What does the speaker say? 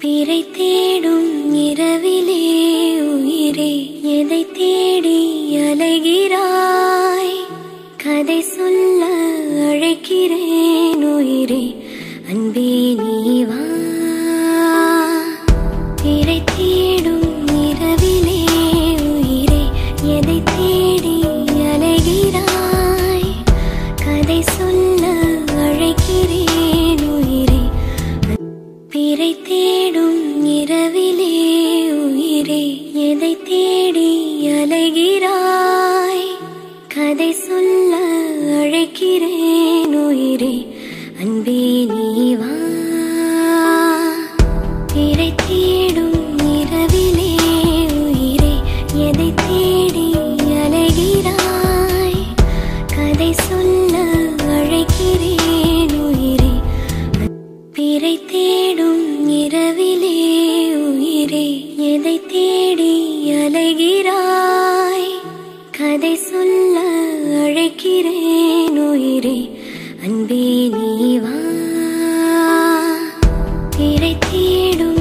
பிறை தேடும் இரவிலே உயிரே எதை தேடி அலைகிறாய்? கதை சொல்ல அழைக்கிறேன் உயிரே, அன்பே நீ வா. பிறை தேடும் இரவிலே உயிரே எதை தேடி அலைகிறாய்? கதை சொல்ல அழைக்கிறேன் உயிரே. பிறை தேடும் இரவிலே உயிரே எதை தேடி அலைகிறாய்? கதை சொல்ல அழைக்கிறேன் உயிரே, அன்பே நீ வா. பிறை தேடும் இரவிலே உயிரே எதை தேடி அலைகிறாய்? கதை சொல்ல அழைக்கிறேன் உயிரே. பிறை தேடும் இரவிலே உயிரே எதை தேடி அலைகிறாய்? கதை சொல்ல அழைக்கிறேன் உயிரே, அன்பே நீ வா. பிறை தேடும்